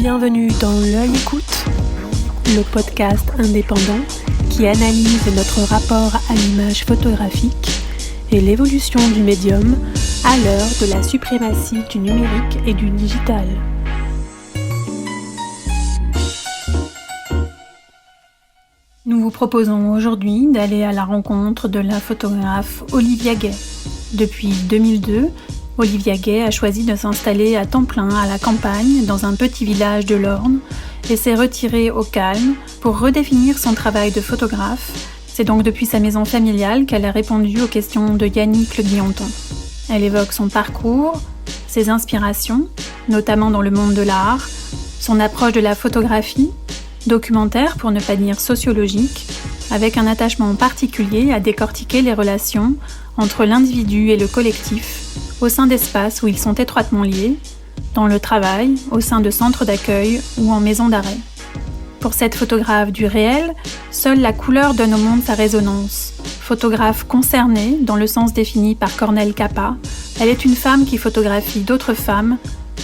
Bienvenue dans L'Œil Écoute, le podcast indépendant qui analyse notre rapport à l'image photographique et l'évolution du médium à l'heure de la suprématie du numérique et du digital. Nous vous proposons aujourd'hui d'aller à la rencontre de la photographe Olivia Gay. Depuis 2002, Olivia Gay a choisi de s'installer à temps plein à la campagne dans un petit village de l'Orne et s'est retirée au calme pour redéfinir son travail de photographe. C'est donc depuis sa maison familiale qu'elle a répondu aux questions de Yannick Le Guillanton. Elle évoque son parcours, ses inspirations, notamment dans le monde de l'art, son approche de la photographie, documentaire pour ne pas dire sociologique, avec un attachement particulier à décortiquer les relations entre l'individu et le collectif, au sein d'espaces où ils sont étroitement liés, dans le travail, au sein de centres d'accueil ou en maisons d'arrêt. Pour cette photographe du réel, seule la couleur donne au monde sa résonance. Photographe concernée, dans le sens défini par Cornel Capa, elle est une femme qui photographie d'autres femmes,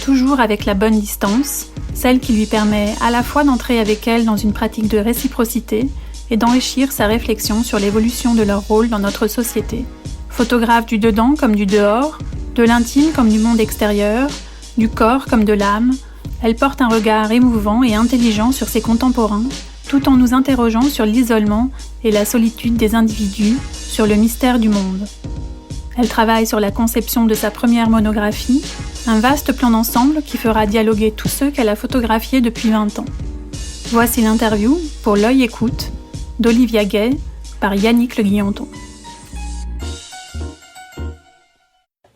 toujours avec la bonne distance, celle qui lui permet à la fois d'entrer avec elles dans une pratique de réciprocité et d'enrichir sa réflexion sur l'évolution de leur rôle dans notre société. Photographe du dedans comme du dehors, de l'intime comme du monde extérieur, du corps comme de l'âme, elle porte un regard émouvant et intelligent sur ses contemporains, tout en nous interrogeant sur l'isolement et la solitude des individus, sur le mystère du monde. Elle travaille sur la conception de sa première monographie, un vaste plan d'ensemble qui fera dialoguer tous ceux qu'elle a photographiés depuis 20 ans. Voici l'interview, pour L'Œil Écoute, d'Olivia Gay, par Yannick Le Guillanton.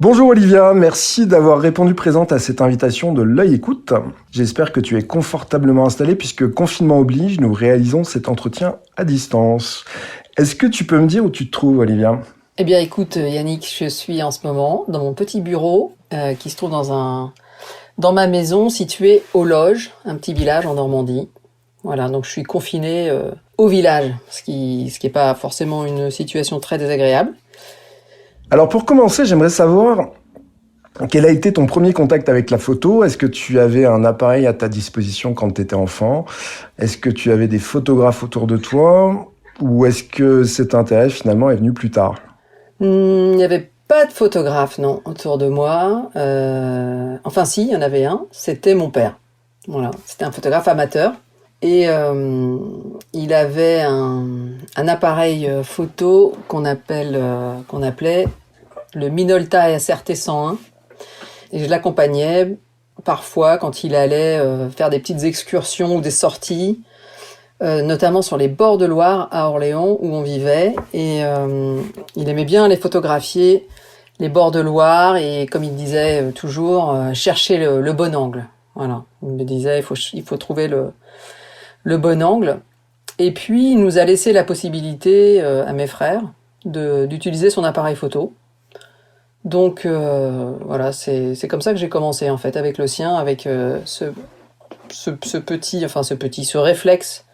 Bonjour Olivia, merci d'avoir répondu présente à cette invitation de L'Œil Écoute. J'espère que tu es confortablement installée puisque confinement oblige, nous réalisons cet entretien à distance. Est-ce que tu peux me dire où tu te trouves, Olivia ? Eh bien écoute Yannick, je suis en ce moment dans mon petit bureau qui se trouve dans ma maison située aux Loges, un petit village en Normandie. Voilà, donc je suis confinée au village, ce qui est pas forcément une situation très désagréable. Alors pour commencer, j'aimerais savoir quel a été ton premier contact avec la photo. Est-ce que tu avais un appareil à ta disposition quand tu étais enfant ? Est-ce que tu avais des photographes autour de toi ? Ou est-ce que cet intérêt finalement est venu plus tard ? Il n'y avait pas de photographe, non, autour de moi. Enfin si, il y en avait un, c'était mon père. Voilà, c'était un photographe amateur. Et il avait un appareil photo qu'on appelait le Minolta SRT 101. Et je l'accompagnais parfois quand il allait faire des petites excursions ou des sorties, notamment sur les bords de Loire à Orléans où on vivait. Et il aimait bien les photographier, les bords de Loire, et comme il disait toujours, chercher le bon angle. Voilà, il me disait il faut trouver le bon angle. Et puis, il nous a laissé la possibilité, à mes frères, d'utiliser son appareil photo. Donc, voilà, c'est comme ça que j'ai commencé, en fait, avec le sien, avec ce réflexe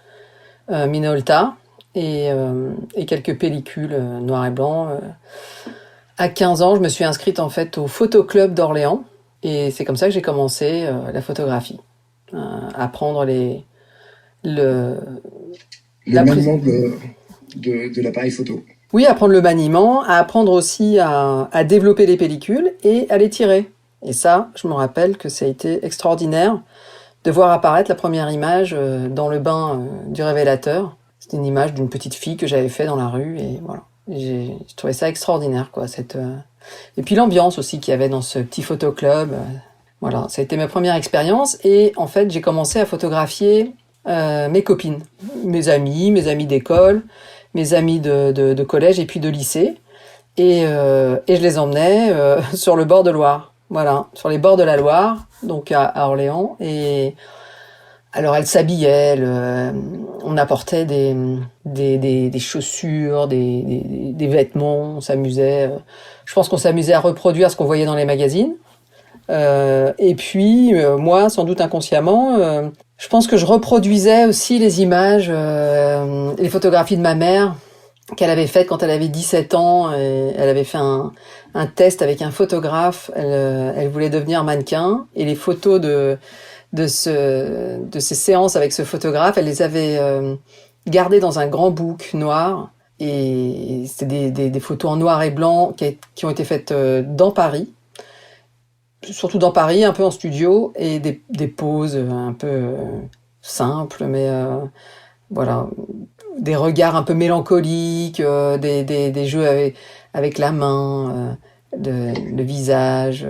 Minolta et quelques pellicules noir et blanc. À 15 ans, je me suis inscrite, en fait, au Photoclub d'Orléans. Et c'est comme ça que j'ai commencé la photographie. À prendre le maniement de l'appareil photo. Oui, apprendre le maniement, à apprendre aussi à développer les pellicules et à les tirer. Et ça, je me rappelle que ça a été extraordinaire de voir apparaître la première image dans le bain du révélateur. C'était une image d'une petite fille que j'avais fait dans la rue et voilà. J'ai trouvé ça extraordinaire, quoi. Et puis l'ambiance aussi qu'il y avait dans ce petit photoclub. Voilà, ça a été ma première expérience et en fait, j'ai commencé à photographier mes copines, mes amis d'école, mes amis de collège et puis de lycée. Et je les emmenais sur le bord de Loire. Voilà, sur les bords de la Loire, donc à Orléans. Et alors elles s'habillaient, on apportait des chaussures, des vêtements, on s'amusait. Je pense qu'on s'amusait à reproduire ce qu'on voyait dans les magazines. Et puis, moi, sans doute inconsciemment, je pense que je reproduisais aussi les images, les photographies de ma mère qu'elle avait faites quand elle avait 17 ans. Et elle avait fait un test avec un photographe. Elle voulait devenir mannequin. Et les photos de de ces séances avec ce photographe. Elle les avait gardées dans un grand book noir. Et c'était des photos en noir et blanc qui ont été faites dans Paris. Surtout dans Paris, un peu en studio. Et des poses un peu simples, mais voilà. Des regards un peu mélancoliques, des jeux avec la main, le visage,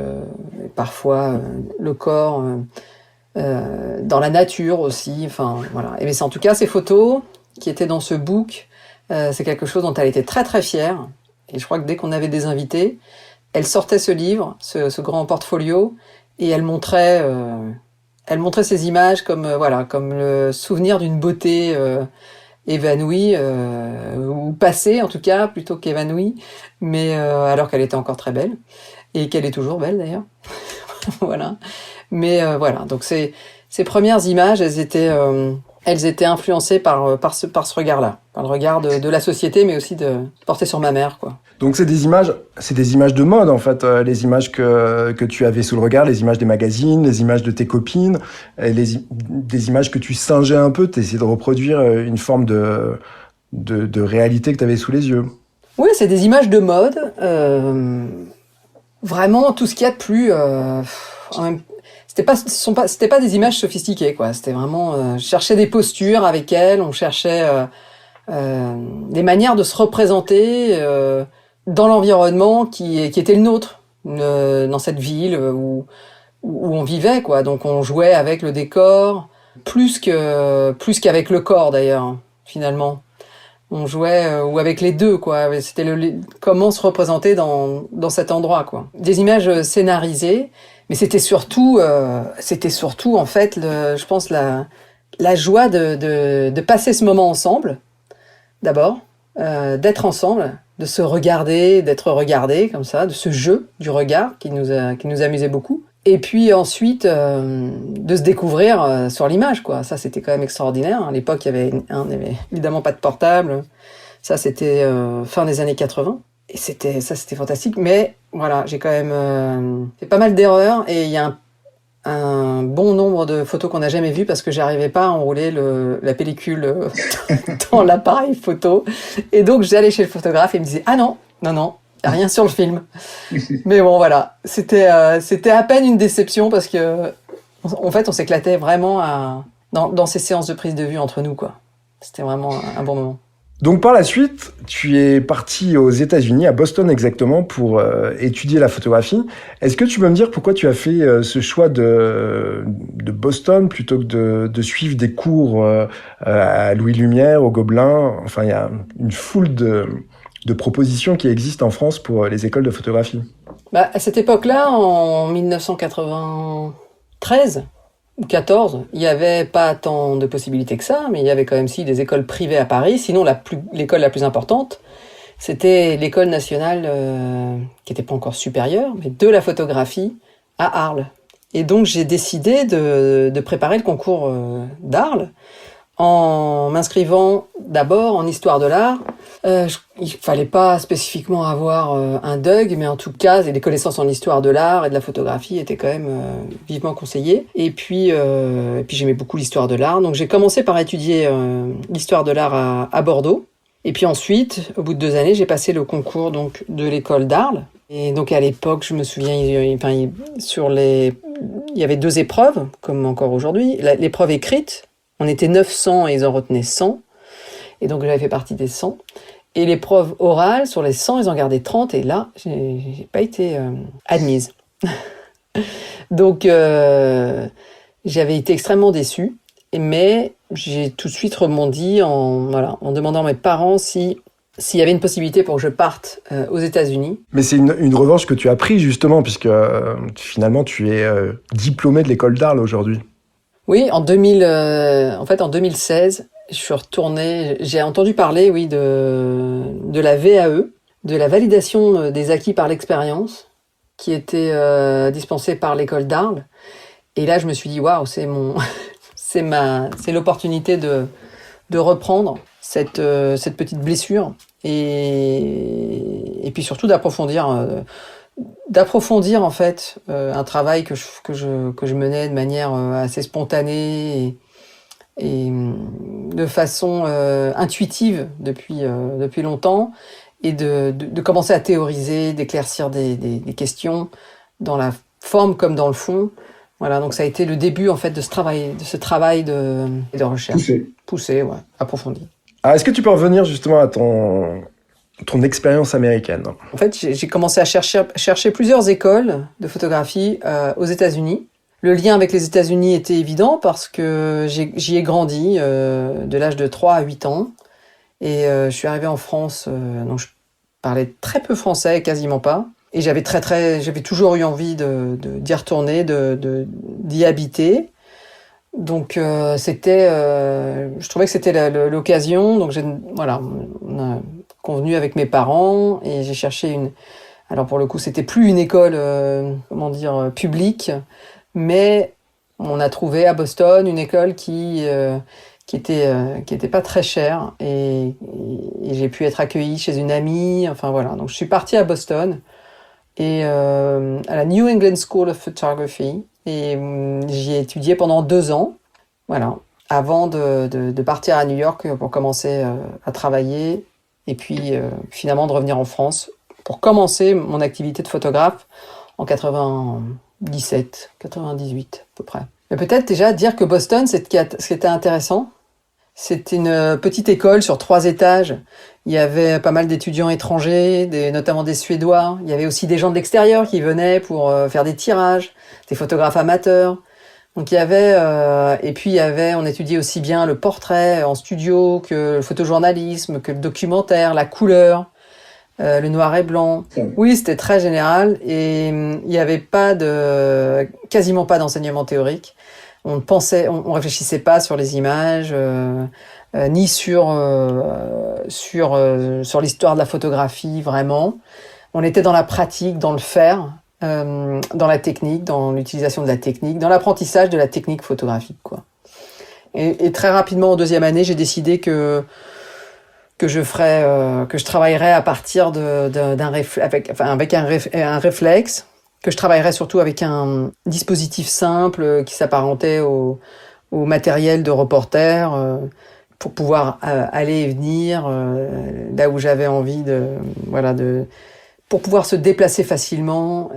parfois le corps, dans la nature aussi. Enfin, voilà. Et c'est en tout cas ces photos qui étaient dans ce book. C'est quelque chose dont elle était très très fière. Et je crois que dès qu'on avait des invités, elle sortait ce livre, ce grand portfolio, et elle montrait ces images comme le souvenir d'une beauté évanouie, ou passée en tout cas, plutôt qu'évanouie, mais alors qu'elle était encore très belle, et qu'elle est toujours belle d'ailleurs. Voilà. Mais voilà, donc ces premières images, elles étaient influencées par ce regard-là, par le regard de la société, mais aussi porté sur ma mère, quoi. Donc c'est des images de mode en fait, les images que tu avais sous le regard, les images des magazines, les images de tes copines, et des images que tu singeais un peu, t'essayais de reproduire une forme de réalité que tu avais sous les yeux. Oui, c'est des images de mode, vraiment tout ce qu'il y a de plus. C'était pas des images sophistiquées, quoi. C'était vraiment je cherchais des postures avec elle, on cherchait des manières de se représenter dans l'environnement qui était le nôtre, dans cette ville où on vivait, quoi. Donc on jouait avec le décor plus qu'avec le corps d'ailleurs, finalement. On jouait ou avec les deux, quoi. C'était comment se représenter dans cet endroit, quoi. Des images scénarisées, mais c'était surtout en fait, je pense la joie de passer ce moment ensemble. D'abord, d'être ensemble, de se regarder, d'être regardé comme ça, de ce jeu du regard qui nous amusait beaucoup. Et puis ensuite, de se découvrir sur l'image, quoi. Ça, c'était quand même extraordinaire. À l'époque, il y avait évidemment pas de portable. Ça, c'était fin des années 80. Et c'était fantastique. Mais voilà, j'ai quand même fait pas mal d'erreurs. Et il y a un bon nombre de photos qu'on n'a jamais vues parce que j'arrivais pas à enrouler la pellicule dans l'appareil photo. Et donc, j'allais chez le photographe et il me disait « Ah non, y a rien sur le film. » Mais bon, voilà. C'était à peine une déception parce que, en fait, on s'éclatait vraiment dans ces séances de prise de vue entre nous, quoi. C'était vraiment un bon moment. Donc par la suite, tu es parti aux États-Unis, à Boston exactement, pour étudier la photographie. Est-ce que tu peux me dire pourquoi tu as fait ce choix de Boston plutôt que de suivre des cours à Louis Lumière, au Gobelin? Enfin, il y a une foule de propositions qui existent en France pour les écoles de photographie. À cette époque-là, en 1993 ou 14, il n'y avait pas tant de possibilités que ça, mais il y avait quand même des écoles privées à Paris. Sinon, l'école la plus importante, c'était l'école nationale, qui n'était pas encore supérieure, mais de la photographie à Arles. Et donc, j'ai décidé de préparer le concours d'Arles en m'inscrivant d'abord en histoire de l'art. Il fallait pas spécifiquement avoir un DUG, mais en tout cas, des connaissances en histoire de l'art et de la photographie étaient quand même vivement conseillées. Et puis j'aimais beaucoup l'histoire de l'art, donc j'ai commencé par étudier l'histoire de l'art à Bordeaux. Et puis ensuite, au bout de 2 années, j'ai passé le concours donc de l'école d'Arles. Et donc à l'époque, je me souviens, il y avait 2 épreuves, comme encore aujourd'hui. L'épreuve écrite, on était 900 et ils en retenaient 100. Et donc j'avais fait partie des 100. Et l'épreuve orale, sur les 100, ils en gardaient 30. Et là, j'ai pas été admise. Donc j'avais été extrêmement déçue. Mais j'ai tout de suite rebondi en demandant à mes parents s'il y avait une possibilité pour que je parte aux États-Unis. Mais c'est une revanche que tu as prise justement, puisque finalement tu es diplômé de l'école d'Arles aujourd'hui. Oui, en 2016, je suis retournée, j'ai entendu parler, oui, de la VAE, de la validation des acquis par l'expérience, qui était dispensée par l'école d'Arles. Et là, je me suis dit, waouh, c'est l'opportunité de reprendre cette petite blessure et puis surtout d'approfondir d'approfondir en fait un travail que je menais de manière assez spontanée et de façon intuitive depuis longtemps, et de commencer à théoriser, d'éclaircir des questions dans la forme comme dans le fond. Voilà, donc ça a été le début en fait de ce travail de recherche. Poussé, ouais, approfondi. Ah, est-ce que tu peux revenir justement à ton expérience américaine? En fait, j'ai commencé à chercher plusieurs écoles de photographie aux États-Unis. Le lien avec les États-Unis était évident parce que j'y ai grandi de l'âge de 3 à 8 ans. Et je suis arrivée en France, donc je parlais très peu français, quasiment pas. Et j'avais toujours eu envie d'y retourner, d'y habiter. Donc je trouvais que c'était l'occasion. Donc on a convenu avec mes parents et j'ai cherché alors pour le coup, c'était plus une école, publique, mais on a trouvé à Boston une école qui était pas très chère et j'ai pu être accueillie chez une amie. Enfin voilà, donc je suis partie à Boston et à la New England School of Photography et j'y ai étudié pendant 2 ans. Voilà, avant de partir à New York pour commencer à travailler et puis finalement de revenir en France pour commencer mon activité de photographe en 97, 98 à peu près. Mais peut-être déjà dire que Boston, ce qui était intéressant, c'était une petite école sur 3 étages. Il y avait pas mal d'étudiants étrangers, notamment des Suédois. Il y avait aussi des gens de l'extérieur qui venaient pour faire des tirages, des photographes amateurs. Donc on étudiait aussi bien le portrait en studio que le photojournalisme, que le documentaire, la couleur, le noir et blanc. Oui, c'était très général et il n'y avait quasiment pas d'enseignement théorique. On réfléchissait pas sur les images, ni sur l'histoire de la photographie vraiment. On était dans la pratique, dans le faire, dans la technique, dans l'utilisation de la technique, dans l'apprentissage de la technique photographique, quoi. Et très rapidement en 2e année, j'ai décidé que je travaillerais à partir avec un réflexe, que je travaillerais surtout avec un dispositif simple qui s'apparentait au matériel de reporter pour pouvoir aller et venir là où j'avais envie pour pouvoir se déplacer facilement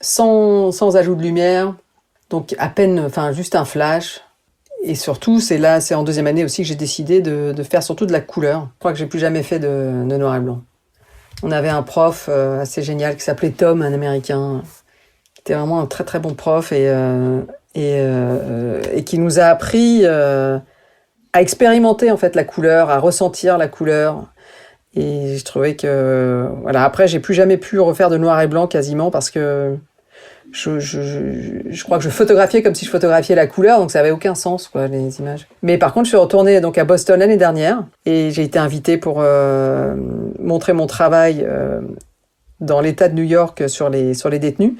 sans ajout de lumière, donc à peine, juste un flash. Et surtout, c'est en 2e année aussi que j'ai décidé de faire surtout de la couleur. Je crois que j'ai plus jamais fait de noir et blanc. On avait un prof assez génial qui s'appelait Tom, un Américain. C'était vraiment un très très bon prof et qui nous a appris à expérimenter en fait la couleur, à ressentir la couleur. Et je trouvais que après j'ai plus jamais pu refaire de noir et blanc quasiment parce que je crois que je photographiais comme si je photographiais la couleur, donc ça avait aucun sens, quoi, les images. Mais par contre, je suis retournée donc à Boston l'année dernière et j'ai été invitée pour montrer mon travail dans l'État de New York sur les détenus.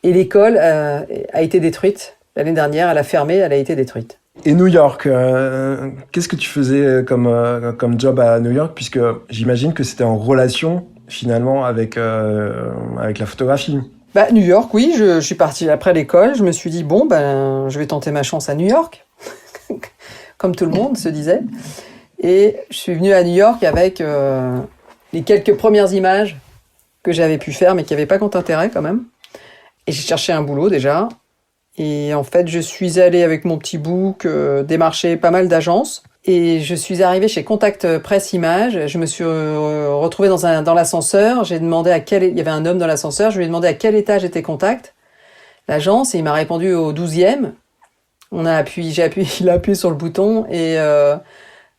Et l'école a été détruite l'année dernière. Elle a fermé, elle a été détruite. Et New York, qu'est-ce que tu faisais comme job à New York, puisque j'imagine que c'était en relation finalement avec la photographie. New York, oui, je suis partie après l'école. Je me suis dit, je vais tenter ma chance à New York, comme tout le monde se disait. Et je suis venue à New York avec les quelques premières images que j'avais pu faire, mais qui n'avaient pas grand intérêt quand même. Et j'ai cherché un boulot déjà. Et en fait, je suis allée avec mon petit book démarcher pas mal d'agences. Et je suis arrivée chez Contact Presse Images. Je me suis retrouvée dans l'ascenseur. J'ai demandé il y avait un homme dans l'ascenseur. Je lui ai demandé à quel étage était Contact, l'agence, et il m'a répondu au 12e. Il a appuyé sur le bouton et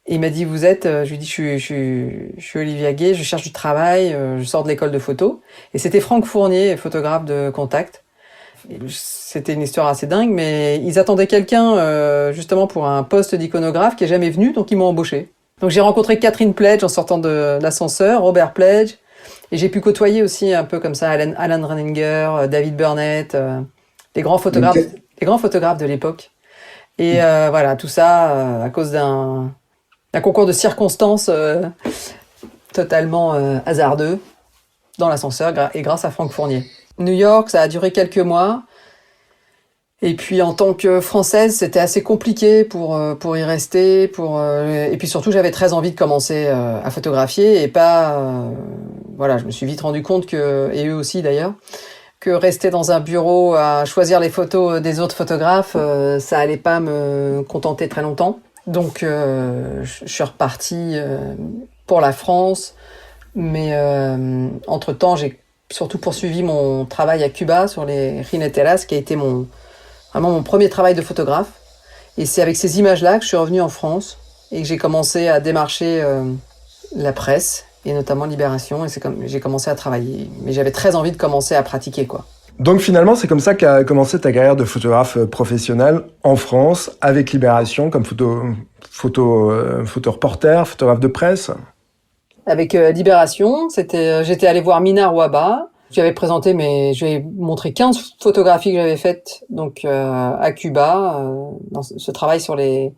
il m'a dit, vous êtes, je lui ai dit, je suis Olivia Gay, je cherche du travail, je sors de l'école de photo. Et c'était Franck Fournier, photographe de Contact. C'était une histoire assez dingue, mais ils attendaient quelqu'un justement pour un poste d'iconographe qui est jamais venu, donc ils m'ont embauché. Donc j'ai rencontré Catherine Pledge en sortant de l'ascenseur, Robert Pledge, et j'ai pu côtoyer aussi un peu comme ça Alan Renninger, David Burnett, les grands photographes de l'époque. Et tout ça à cause d'un concours de circonstances totalement hasardeux. dans l'ascenseur et grâce à Franck Fournier. New York, ça a duré quelques mois. Et puis en tant que Française, c'était assez compliqué pour y rester. Et puis surtout, j'avais très envie de commencer à photographier et pas... voilà, je me suis vite rendu compte que, et eux aussi d'ailleurs, que rester dans un bureau à choisir les photos des autres photographes, ça allait pas me contenter très longtemps. Donc je suis repartie pour la France, mais entre-temps, j'ai surtout poursuivi mon travail à Cuba sur les jineteras, qui a été vraiment mon premier travail de photographe. Et c'est avec ces images-là que je suis revenue en France et que j'ai commencé à démarcher la presse, et notamment Libération, et j'ai commencé à travailler. Mais j'avais très envie de commencer à pratiquer, quoi. Donc finalement, c'est comme ça qu'a commencé ta carrière de photographe professionnel en France, avec Libération, comme photoreporter, photographe de presse. Avec Libération, j'étais allée voir Mina Rouaba. J'ai montré 15 photographies que j'avais faites donc à Cuba, dans ce travail sur les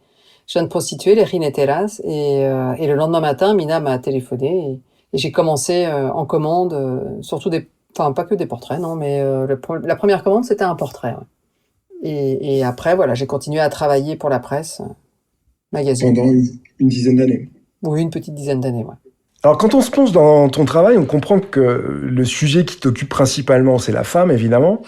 jeunes prostituées, les jineteras. Et le lendemain matin, Mina m'a téléphoné et j'ai commencé en commande, surtout pas que des portraits, non, mais la première commande, c'était un portrait. Ouais. Et après, voilà, j'ai continué à travailler pour la presse, magazine. Pendant une dizaine d'années. Oui, une petite dizaine d'années, ouais. Alors, quand on se plonge dans ton travail, on comprend que le sujet qui t'occupe principalement, c'est la femme, évidemment.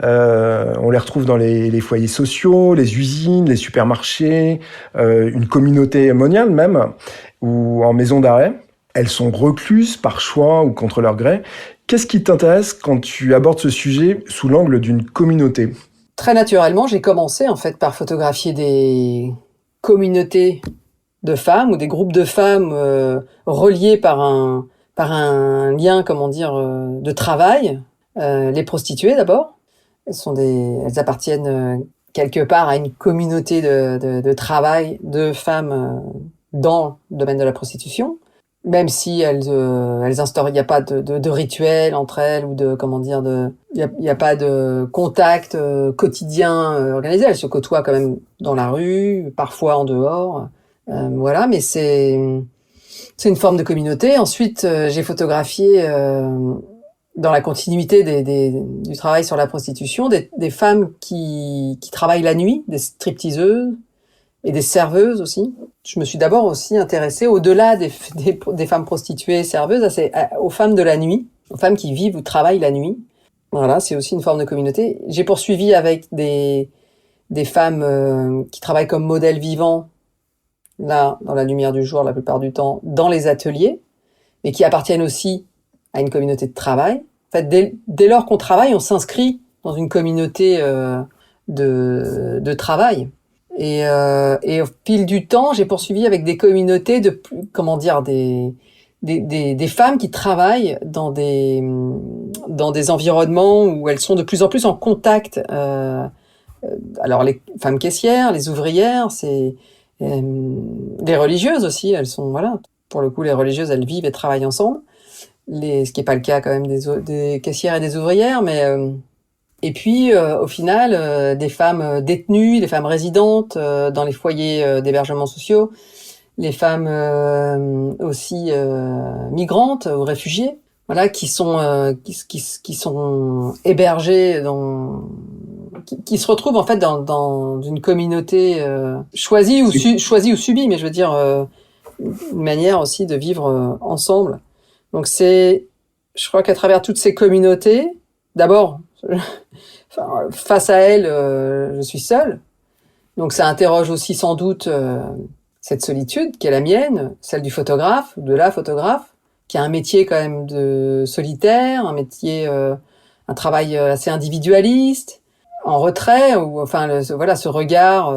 On les retrouve dans les foyers sociaux, les usines, les supermarchés, une communauté moniale même, ou en maison d'arrêt. Elles sont recluses par choix ou contre leur gré. Qu'est-ce qui t'intéresse quand tu abordes ce sujet sous l'angle d'une communauté ? Très naturellement, j'ai commencé en fait par photographier des communautés de femmes ou des groupes de femmes reliés par un lien, de travail. Les prostituées d'abord, elles appartiennent quelque part à une communauté de travail de femmes dans le domaine de la prostitution. Même si elles instaurent, il n'y a pas de rituel entre elles ou il y a pas de contact quotidien organisé. Elles se côtoient quand même dans la rue, parfois en dehors. Voilà, mais c'est une forme de communauté. Ensuite, j'ai photographié dans la continuité du travail sur la prostitution des femmes qui travaillent la nuit, des stripteaseuses et des serveuses aussi. Je me suis d'abord aussi intéressée au-delà des femmes prostituées et serveuses, aux femmes de la nuit, aux femmes qui vivent ou travaillent la nuit. Voilà, c'est aussi une forme de communauté. J'ai poursuivi avec des femmes qui travaillent comme modèles vivants, là, dans la lumière du jour la plupart du temps, dans les ateliers, mais qui appartiennent aussi à une communauté de travail. En fait, dès lors qu'on travaille, on s'inscrit dans une communauté de travail. Et au fil du temps, j'ai poursuivi avec des communautés des femmes qui travaillent dans des environnements où elles sont de plus en plus en contact. Alors les femmes caissières, les ouvrières, c'est les religieuses aussi. Elles sont pour le coup les religieuses, elles vivent et travaillent ensemble. Ce qui est pas le cas quand même des caissières et des ouvrières, mais et puis, au final, des femmes détenues, des femmes résidentes dans les foyers d'hébergement sociaux, les femmes aussi migrantes ou réfugiées, voilà, qui sont hébergées qui se retrouvent en fait dans une communauté choisie ou subie, mais je veux dire une manière aussi de vivre ensemble. Donc je crois qu'à travers toutes ces communautés, d'abord, face à elle, je suis seule. Donc ça interroge aussi sans doute cette solitude qui est la mienne, celle du photographe, de la photographe, qui a un métier quand même de solitaire, un travail assez individualiste, en retrait, ou enfin ce regard.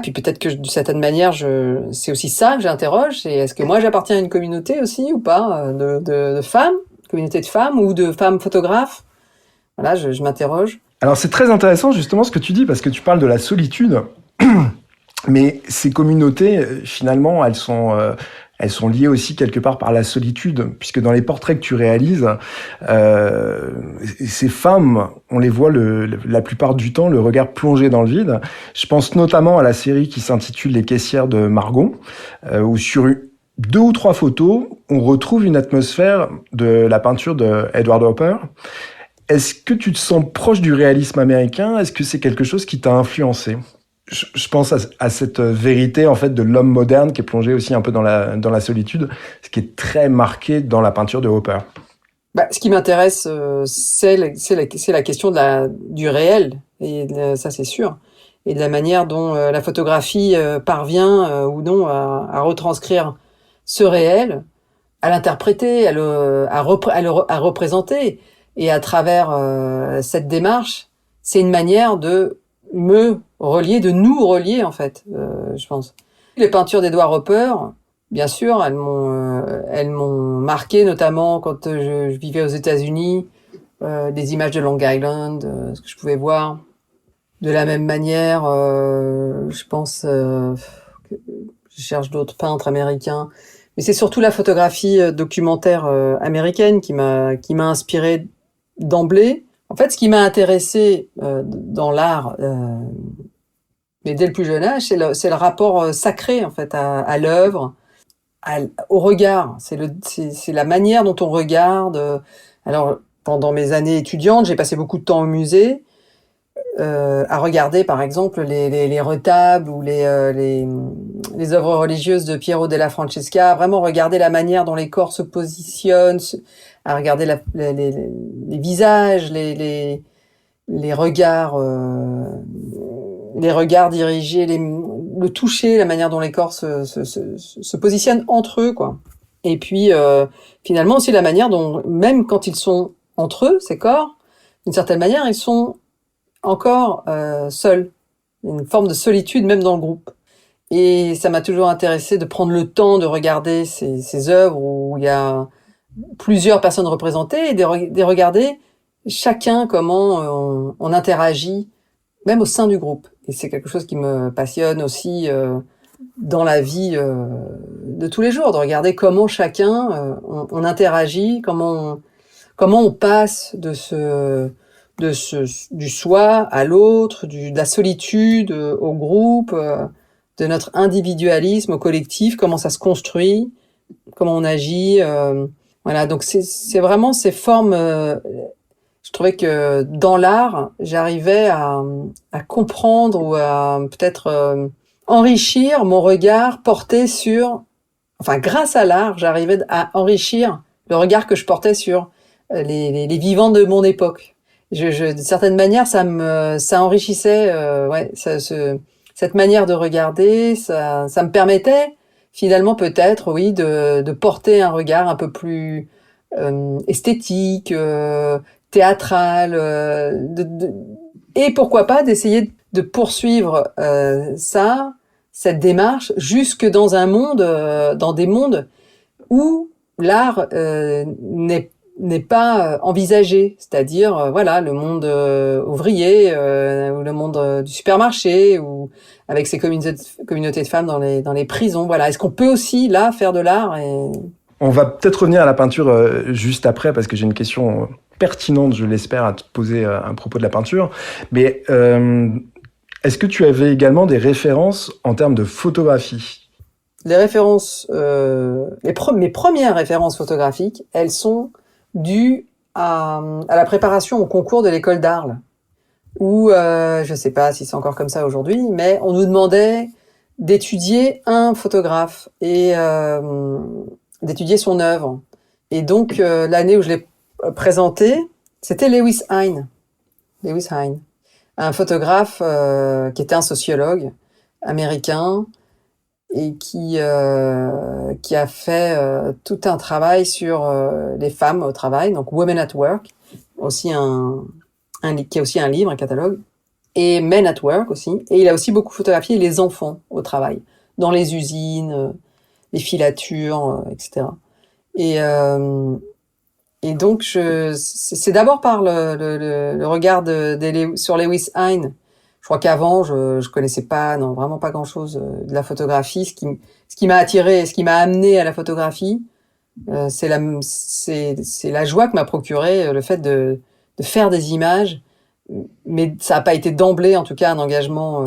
Puis peut-être que d'une certaine manière, c'est aussi ça que j'interroge. C'est est-ce que moi j'appartiens à une communauté aussi ou pas de femmes, communauté de femmes ou de femmes photographes. Voilà, je m'interroge. Alors c'est très intéressant justement ce que tu dis, parce que tu parles de la solitude, mais ces communautés, finalement, elles sont liées aussi quelque part par la solitude, puisque dans les portraits que tu réalises, ces femmes, on les voit la plupart du temps, le regard plongé dans le vide. Je pense notamment à la série qui s'intitule Les caissières de Margot, où sur 2 ou 3 photos, on retrouve une atmosphère de la peinture de Edward Hopper. Est-ce que tu te sens proche du réalisme américain? Est-ce que c'est quelque chose qui t'a influencé? Je pense à cette vérité en fait de l'homme moderne qui est plongé aussi un peu dans la solitude, ce qui est très marqué dans la peinture de Hopper. Ce qui m'intéresse, c'est la question du réel, et ça c'est sûr, et de la manière dont la photographie parvient ou non à retranscrire ce réel, à l'interpréter, à représenter. Et à travers cette démarche, c'est une manière de me relier, de nous relier en fait, je pense. Les peintures d'Edward Hopper, bien sûr, elles m'ont marqué, notamment quand je vivais aux États-Unis, des images de Long Island, ce que je pouvais voir. De la même manière, je pense, que je cherche d'autres peintres américains, mais c'est surtout la photographie documentaire américaine qui m'a inspiré d'emblée. En fait, ce qui m'a intéressé dans l'art, mais dès le plus jeune âge, c'est le rapport sacré en fait à l'œuvre, au regard. C'est la manière dont on regarde. Alors, pendant mes années étudiantes, j'ai passé beaucoup de temps au musée à regarder, par exemple, les retables ou les œuvres religieuses de Piero della Francesca. Vraiment regarder la manière dont les corps se positionnent, à regarder les visages, les regards dirigés, le toucher, la manière dont les corps se positionnent entre eux, quoi. Et puis finalement aussi la manière dont, même quand ils sont entre eux, ces corps, d'une certaine manière, ils sont encore seuls. Il y a une forme de solitude même dans le groupe. Et ça m'a toujours intéressé de prendre le temps de regarder ces œuvres où il y a plusieurs personnes représentées et de regarder chacun comment on interagit, même au sein du groupe. Et c'est quelque chose qui me passionne aussi dans la vie de tous les jours, de regarder comment chacun on interagit, comment on passe du soi à l'autre, de la solitude au groupe, de notre individualisme au collectif, comment ça se construit, comment on agit. Voilà, donc c'est vraiment ces formes. Je trouvais que dans l'art, j'arrivais à comprendre ou à peut-être enrichir mon regard porté sur. Enfin, grâce à l'art, j'arrivais à enrichir le regard que je portais sur les vivants de mon époque. D'une certaine manière, ça enrichissait, cette manière de regarder, ça me permettait finalement peut-être, oui, de porter un regard un peu plus esthétique, théâtral, et pourquoi pas d'essayer de poursuivre cette démarche jusque dans dans des mondes où l'art n'est pas envisagé, c'est-à-dire voilà, le monde ouvrier ou le monde du supermarché ou avec ces communautés de femmes dans les prisons. Voilà, est-ce qu'on peut aussi là faire de l'art On va peut-être revenir à la peinture juste après parce que j'ai une question pertinente, je l'espère, à te poser à propos de la peinture. Mais est-ce que tu avais également des références en termes de photographie? Les références, mes premières références photographiques, elles sont dues à la préparation au concours de l'école d'Arles, où je sais pas si c'est encore comme ça aujourd'hui, mais on nous demandait d'étudier un photographe et d'étudier son œuvre. Et donc l'année où je l'ai présenté, c'était Lewis Hine, un photographe qui était un sociologue américain et qui a fait tout un travail sur les femmes au travail, donc Women at Work, aussi qui a aussi un livre, un catalogue, et Men at Work aussi. Et il a aussi beaucoup photographié les enfants au travail, dans les usines, les filatures, etc. Et donc, c'est d'abord par le regard sur Lewis Hine. Je crois qu'avant, je connaissais pas, non, vraiment pas grand-chose de la photographie. Ce qui m'a attiré, ce qui m'a amené à la photographie, c'est la joie que m'a procuré le fait de faire des images. Mais ça n'a pas été d'emblée, en tout cas, un engagement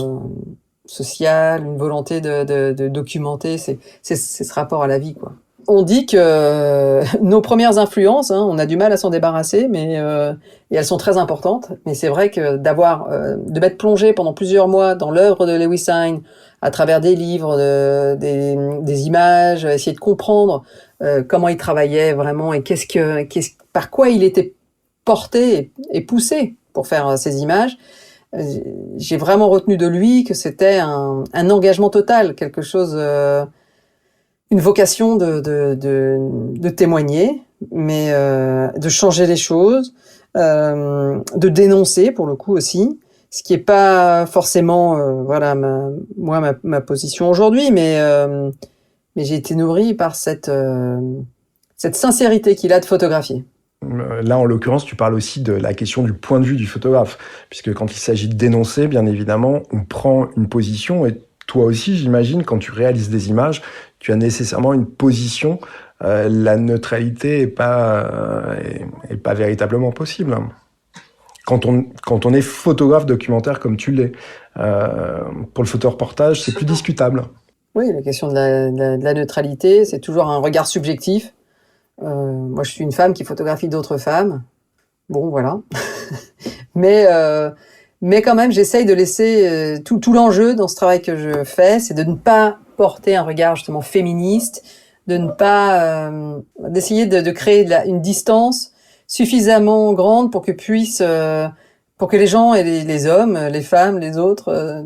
social, une volonté de documenter. C'est ce rapport à la vie, quoi. On dit que nos premières influences, on a du mal à s'en débarrasser, mais et elles sont très importantes. Mais c'est vrai que de m'être plongé pendant plusieurs mois dans l'œuvre de Lewis Hine, à travers des livres, des images, essayer de comprendre comment il travaillait vraiment et par quoi il était porté et poussé pour faire ces images. J'ai vraiment retenu de lui que c'était un engagement total, quelque chose. Une vocation de témoigner, mais de changer les choses, de dénoncer pour le coup aussi, ce qui est pas forcément ma position aujourd'hui, mais j'ai été nourrie par cette sincérité qu'il a de photographier. Là, en l'occurrence, tu parles aussi de la question du point de vue du photographe, puisque quand il s'agit de dénoncer, bien évidemment, on prend une position et toi aussi, j'imagine, quand tu réalises des images, tu as nécessairement une position. La neutralité est pas véritablement possible. Quand on est photographe documentaire comme tu l'es, pour le photoreportage, c'est plus discutable. Oui, la question de la neutralité, c'est toujours un regard subjectif. Moi, je suis une femme qui photographie d'autres femmes. Bon, voilà. Mais quand même, j'essaye de laisser tout l'enjeu dans ce travail que je fais, c'est de ne pas porter un regard justement féministe, de ne pas d'essayer de créer une distance suffisamment grande pour que les gens et les hommes, les femmes, les autres,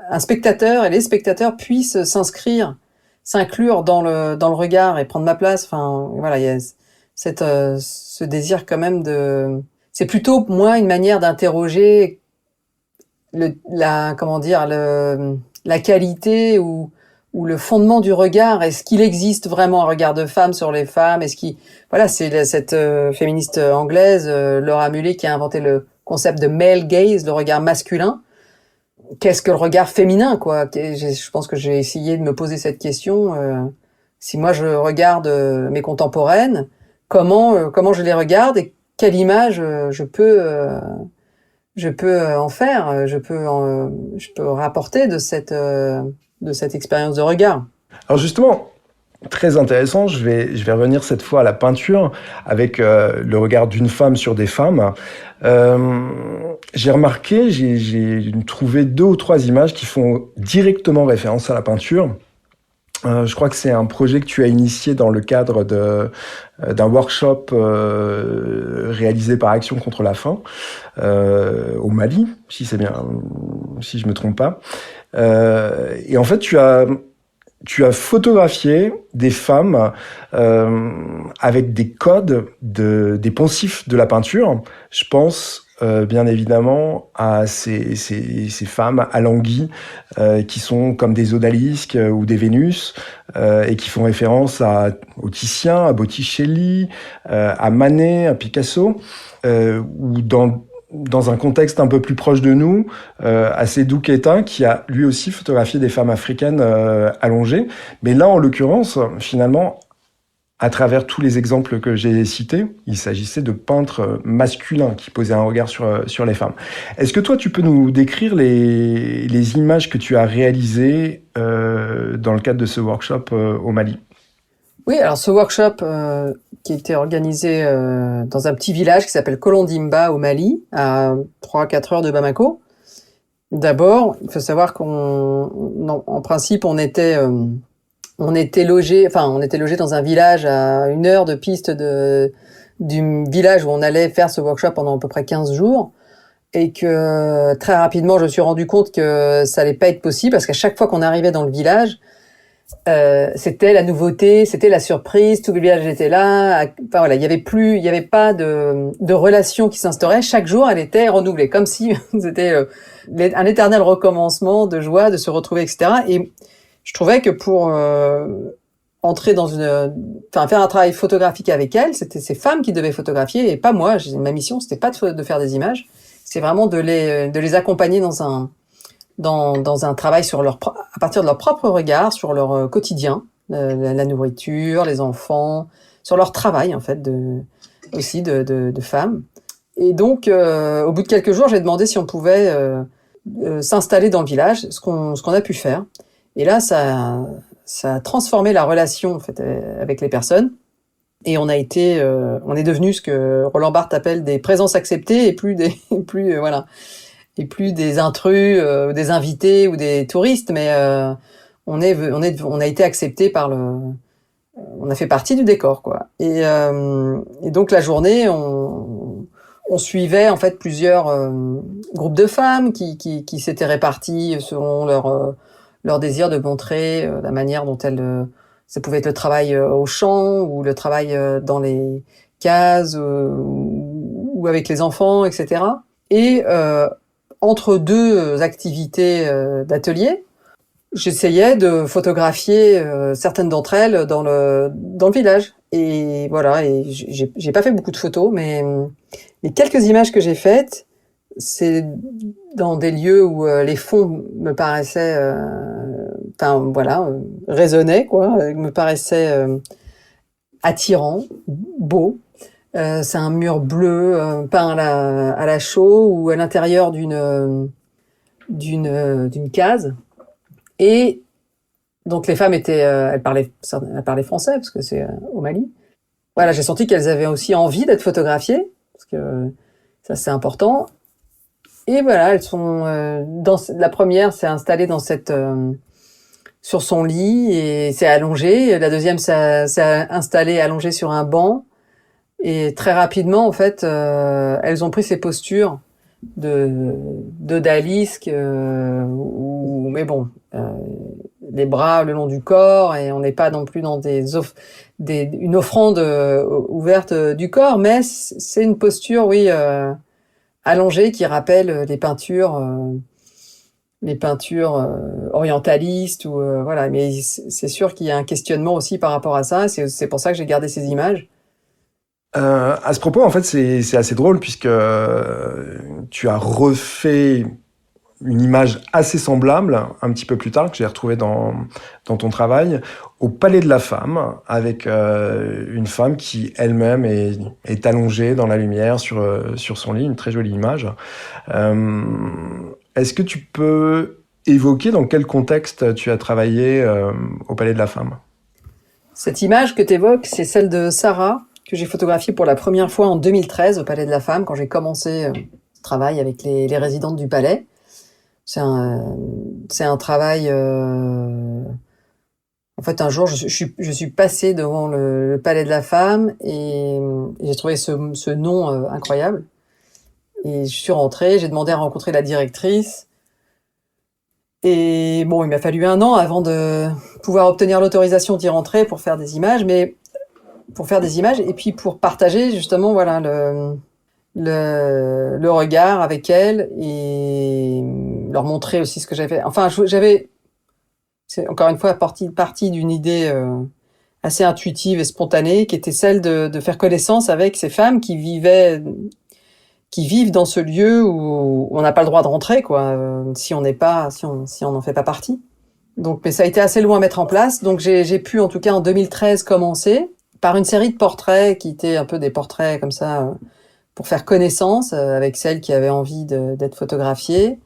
un spectateur et les spectateurs puissent s'inclure dans le regard et prendre ma place. Enfin, voilà, il y a ce désir quand même c'est plutôt pour moi une manière d'interroger la qualité ou le fondement du regard. Est-ce qu'il existe vraiment un regard de femme sur les femmes? C'est cette féministe anglaise, Laura Mulvey, qui a inventé le concept de male gaze, le regard masculin. Qu'est-ce que le regard féminin, quoi? Je pense que j'ai essayé de me poser cette question. Si moi je regarde mes contemporaines, comment je les regarde et quelle image je peux en faire, je peux rapporter de cette expérience de regard. Alors justement, très intéressant, je vais revenir cette fois à la peinture avec le regard d'une femme sur des femmes. J'ai remarqué, j'ai trouvé 2 ou 3 images qui font directement référence à la peinture. Je crois que c'est un projet que tu as initié dans le cadre d'un workshop réalisé par Action contre la faim au Mali, si je me trompe pas. Et en fait, tu as photographié des femmes avec des codes des poncifs de la peinture. Je pense bien évidemment à ces femmes alanguies qui sont comme des odalisques ou des Vénus et qui font référence au Titien, à Botticelli, à Manet, à Picasso, ou dans un contexte un peu plus proche de nous, à Seydou Keita, qui a lui aussi photographié des femmes africaines allongées. Mais là, en l'occurrence, finalement, à travers tous les exemples que j'ai cités, il s'agissait de peintres masculins qui posaient un regard sur les femmes. Est-ce que toi, tu peux nous décrire les images que tu as réalisées dans le cadre de ce workshop au Mali ? Oui, alors ce workshop qui était organisé dans un petit village qui s'appelle Kolondimba au Mali, à 3-4 heures de Bamako. D'abord, il faut savoir en principe, on était logé dans un village à 1 heure de piste du village où on allait faire ce workshop pendant à peu près 15 jours. Et que très rapidement, je me suis rendu compte que ça allait pas être possible parce qu'à chaque fois qu'on arrivait dans le village, c'était la nouveauté, c'était la surprise, tout le village était là. Enfin voilà, il y avait pas de relation qui s'instaurait. Chaque jour, elle était renouvelée, comme si c'était un éternel recommencement de joie, de se retrouver, etc. Et je trouvais que pour entrer faire un travail photographique avec elles, c'était ces femmes qui devaient photographier et pas moi. Ma mission, c'était pas de faire des images, c'est vraiment de les accompagner dans un travail à partir de leur propre regard sur leur quotidien, la nourriture, les enfants, sur leur travail en fait aussi de femmes. Et donc, au bout de quelques jours, j'ai demandé si on pouvait s'installer dans le village, ce qu'on a pu faire. Et là, ça a transformé la relation en fait avec les personnes. Et on est devenu ce que Roland Barthes appelle des présences acceptées et plus des intrus, des invités ou des touristes, mais on a été accepté on a fait partie du décor, quoi. Et donc la journée, on suivait en fait plusieurs groupes de femmes qui s'étaient réparties selon leur désir de montrer la manière dont ça pouvait être le travail au champ ou le travail dans les cases ou avec les enfants, etc. Et entre deux activités d'atelier, j'essayais de photographier certaines d'entre elles dans le village. Et voilà, et j'ai pas fait beaucoup de photos, mais les quelques images que j'ai faites, c'est dans des lieux où les fonds me paraissaient, résonnaient, quoi, me paraissaient attirants, beaux. C'est un mur bleu peint à la chaux ou à l'intérieur d'une case. Et donc les femmes elles parlaient français parce que c'est au Mali. Voilà, j'ai senti qu'elles avaient aussi envie d'être photographiées parce que ça c'est important. Et voilà, elles sont la première s'est installée sur son lit et s'est allongée. La deuxième s'est installée allongée sur un banc. Et très rapidement, en fait, elles ont pris ces postures d'odalisque, mais bon, les bras le long du corps, et on n'est pas non plus dans une offrande ouverte du corps, mais c'est une posture, oui, allongée qui rappelle les peintures orientalistes ou voilà. Mais c'est sûr qu'il y a un questionnement aussi par rapport à ça. C'est pour ça que j'ai gardé ces images. À ce propos, en fait, c'est assez drôle puisque tu as refait une image assez semblable un petit peu plus tard, que j'ai retrouvée dans ton travail, au Palais de la Femme, avec une femme qui elle-même est allongée dans la lumière sur son lit, une très jolie image. Est-ce que tu peux évoquer dans quel contexte tu as travaillé au Palais de la Femme ? Cette image que tu évoques, c'est celle de Sarah, que j'ai photographiée pour la première fois en 2013 au Palais de la Femme, quand j'ai commencé ce travail avec les résidentes du palais. C'est un travail... En fait, un jour, je suis passée devant le Palais de la Femme et j'ai trouvé ce nom incroyable. Et je suis rentrée, j'ai demandé à rencontrer la directrice. Et bon, il m'a fallu 1 an avant de pouvoir obtenir l'autorisation d'y rentrer pour faire des images, et puis pour partager justement, voilà, le regard avec elle et leur montrer aussi ce que j'avais. Enfin, c'est encore une fois partie d'une idée assez intuitive et spontanée, qui était celle de faire connaissance avec ces femmes qui vivent dans ce lieu où on n'a pas le droit de rentrer, quoi, si on n'en fait pas partie. Donc, mais ça a été assez long à mettre en place. Donc, j'ai pu, en tout cas, en 2013, commencer par une série de portraits qui étaient un peu des portraits comme ça, pour faire connaissance avec celles qui avaient envie d'être photographiées.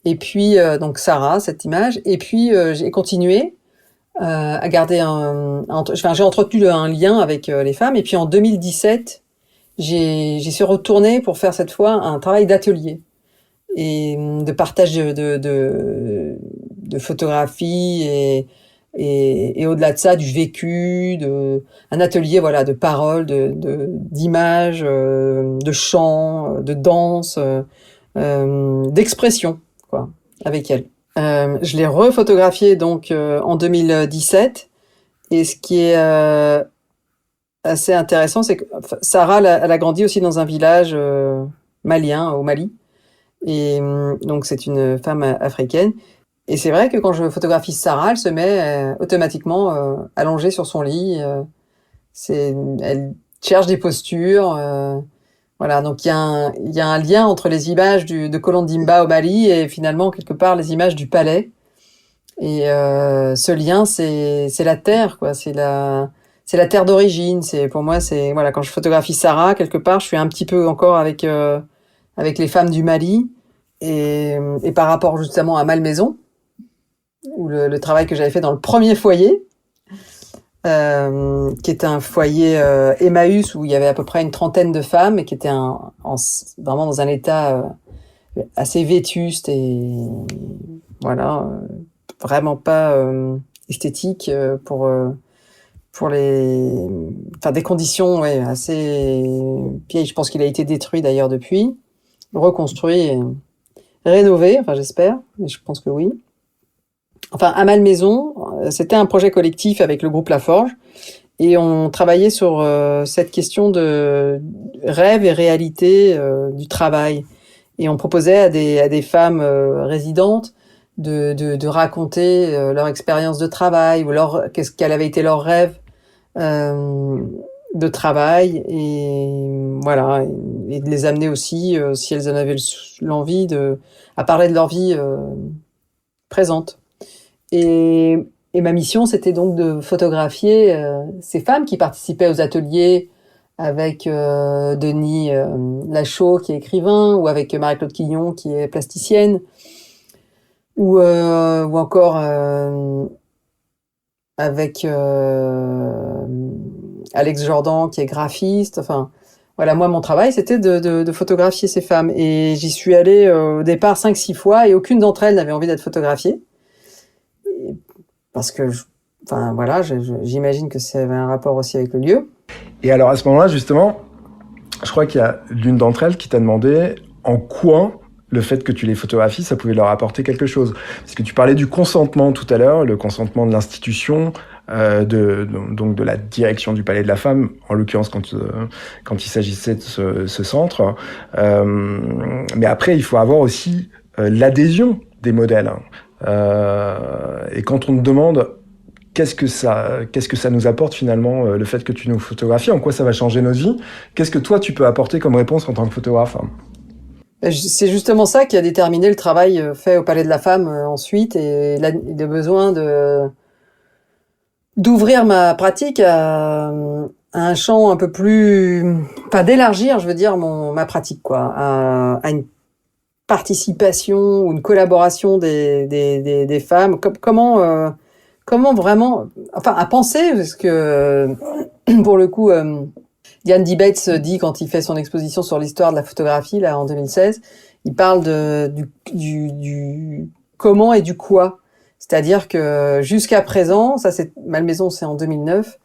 Et puis, donc, Sarah, cette image. Et puis, j'ai continué à garder j'ai entretenu un lien avec les femmes. Et puis, en 2017, j'y suis retournée pour faire cette fois un travail d'atelier et de partage de photographie et au-delà de ça, du vécu, un atelier, voilà, de paroles, d'images, de chants, de danse, d'expression, quoi, avec elle. Je l'ai refotographiée donc en 2017, et ce qui est assez intéressant, c'est que Sarah, elle a grandi aussi dans un village malien, au Mali, et donc c'est une femme africaine. Et c'est vrai que quand je photographie Sarah, elle se met automatiquement allongée sur son lit. Elle cherche des postures. Voilà, donc il y a un lien entre les images de Kolondimba au Mali et finalement quelque part les images du palais. Et ce lien, c'est la terre, quoi. C'est la terre d'origine. Pour moi, voilà, quand je photographie Sarah, quelque part, je suis un petit peu encore avec les femmes du Mali. et par rapport justement à Malmaison, ou le travail que j'avais fait dans le premier foyer, qui était un foyer Emmaüs où il y avait à peu près une trentaine de femmes et qui était vraiment dans un état assez vétuste et voilà, vraiment pas esthétique pour des conditions assez vieilles. Je pense qu'il a été détruit d'ailleurs depuis, reconstruit, et rénové. Enfin, j'espère, mais je pense que oui. Enfin, à Malmaison, c'était un projet collectif avec le groupe Laforge et on travaillait sur cette question de rêve et réalité du travail. Et on proposait à des femmes résidentes de raconter leur expérience de travail ou quel avait été leur rêve de travail et voilà, et de les amener aussi, si elles en avaient l'envie, à parler de leur vie présente. Et ma mission, c'était donc de photographier ces femmes qui participaient aux ateliers avec Denis Lachaud, qui est écrivain, ou avec Marie-Claude Quillon, qui est plasticienne, ou encore avec Alex Jordan, qui est graphiste. Enfin, voilà, moi, mon travail, c'était de photographier ces femmes. Et j'y suis allée au départ 5-6 fois, et aucune d'entre elles n'avait envie d'être photographiée. Parce que, j'imagine que ça avait un rapport aussi avec le lieu. Et alors, à ce moment-là, justement, je crois qu'il y a l'une d'entre elles qui t'a demandé en quoi le fait que tu les photographies, ça pouvait leur apporter quelque chose. Parce que tu parlais du consentement tout à l'heure, le consentement de l'institution, donc de la direction du Palais de la Femme, en l'occurrence quand il s'agissait de ce centre. Mais après, il faut avoir aussi l'adhésion des modèles. Et quand on te demande qu'est-ce que ça nous apporte finalement, le fait que tu nous photographies, en quoi ça va changer notre vie, qu'est-ce que toi tu peux apporter comme réponse en tant que photographe? C'est justement ça qui a déterminé le travail fait au Palais de la Femme ensuite, et le besoin d'ouvrir ma pratique à un champ un peu plus, enfin d'élargir, je veux dire, ma pratique, quoi, à une participation ou une collaboration des femmes. Comment vraiment, enfin, à penser, parce que pour le coup, Diane Dibates dit, quand il fait son exposition sur l'histoire de la photographie, là, en 2016, il parle du comment et du quoi. C'est-à-dire que jusqu'à présent, Malmaison, c'est en 2009,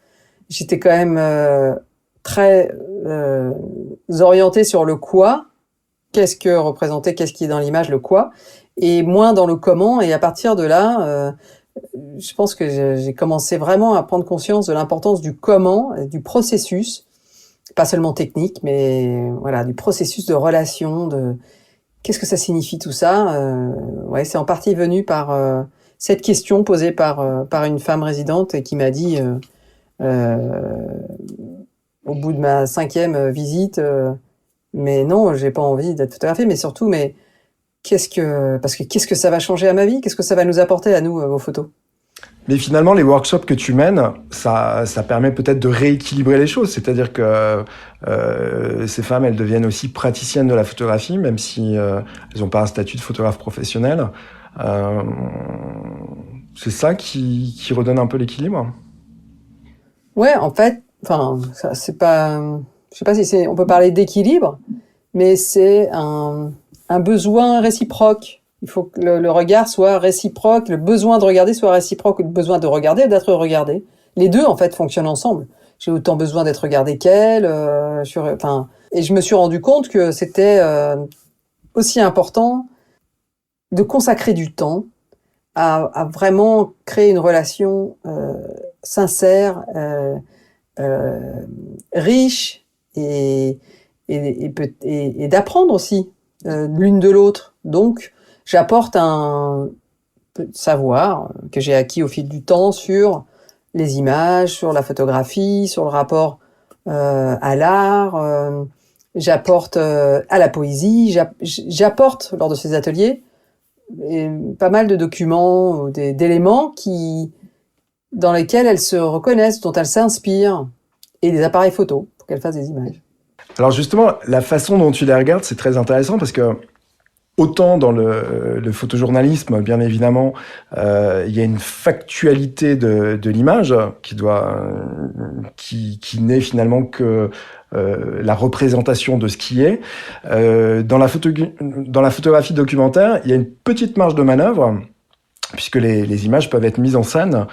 j'étais quand même très orientée sur le quoi. Qu'est-ce que représentait, qu'est-ce qui est dans l'image, le quoi, et moins dans le comment. Et à partir de là, je pense que j'ai commencé vraiment à prendre conscience de l'importance du comment, du processus, pas seulement technique, mais voilà, du processus de relation, de qu'est-ce que ça signifie tout ça. C'est en partie venu par cette question posée par une femme résidente et qui m'a dit, au bout de ma 5e visite, mais non, j'ai pas envie d'être photographiée, mais surtout, qu'est-ce que ça va changer à ma vie? Qu'est-ce que ça va nous apporter à nous, vos photos? Mais finalement, les workshops que tu mènes, ça permet peut-être de rééquilibrer les choses. C'est-à-dire que ces femmes, elles deviennent aussi praticiennes de la photographie, même si elles n'ont pas un statut de photographe professionnel. C'est ça qui redonne un peu l'équilibre. Ouais, en fait, enfin, c'est pas, je sais pas si on peut parler d'équilibre, mais c'est un besoin réciproque. Il faut que le regard soit réciproque, le besoin de regarder soit réciproque, le besoin de regarder et d'être regardé. Les deux, en fait, fonctionnent ensemble. J'ai autant besoin d'être regardée qu'elle, et je me suis rendu compte que c'était aussi important de consacrer du temps à vraiment créer une relation sincère, riche et d'apprendre aussi l'une de l'autre. Donc, j'apporte un savoir que j'ai acquis au fil du temps sur les images, sur la photographie, sur le rapport à l'art. J'apporte à la poésie. J'apporte lors de ces ateliers pas mal de documents, d'éléments dans lesquels elles se reconnaissent, dont elles s'inspirent, et des appareils photos pour qu'elles fassent des images. Alors justement, la façon dont tu les regardes, c'est très intéressant parce que Autant dans le photojournalisme, bien évidemment, il y a une factualité de l'image qui n'est finalement que la représentation de ce qui est. Dans la photographie documentaire, il y a une petite marge de manœuvre, puisque les images peuvent être mises en scène.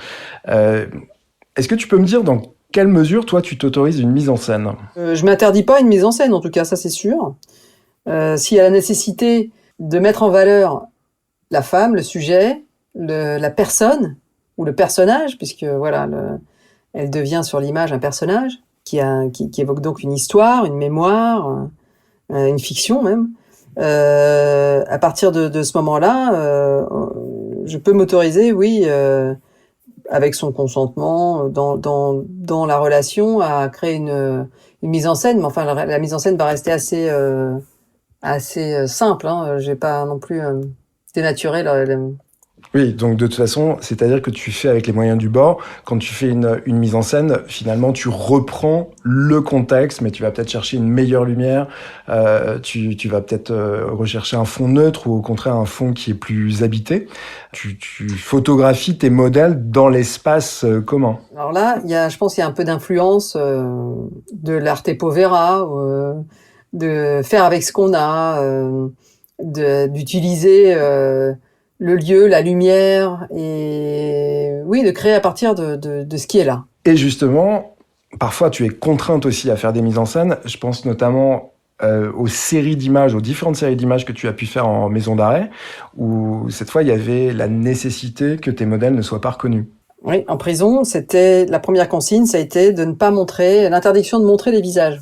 Est-ce que tu peux me dire dans quelle mesure, toi, tu t'autorises une mise en scène ? Je m'interdis pas une mise en scène, en tout cas, ça c'est sûr. S'il y a la nécessité de mettre en valeur la femme, le sujet, la personne ou le personnage, puisque voilà, elle devient sur l'image un personnage qui évoque donc une histoire, une mémoire, une fiction même. À partir de ce moment-là, je peux m'autoriser, oui, avec son consentement, dans la relation, à créer une mise en scène. Mais enfin, la mise en scène va rester assez simple. Hein. Je vais pas non plus dénaturer Oui, donc de toute façon, c'est-à-dire que tu fais avec les moyens du bord. Quand tu fais une mise en scène, finalement, tu reprends le contexte, mais tu vas peut-être chercher une meilleure lumière. Tu vas peut-être rechercher un fond neutre ou au contraire un fond qui est plus habité. Tu photographies tes modèles dans l'espace commun. Alors là, je pense qu'il y a un peu d'influence de l'arte povera, de faire avec ce qu'on a, d'utiliser le lieu, la lumière, et oui, de créer à partir de ce qui est là. Et justement, parfois tu es contrainte aussi à faire des mises en scène. Je pense notamment aux différentes séries d'images que tu as pu faire en maison d'arrêt, où cette fois il y avait la nécessité que tes modèles ne soient pas reconnus. Oui, en prison, la première consigne, ça a été de ne pas l'interdiction de montrer les visages.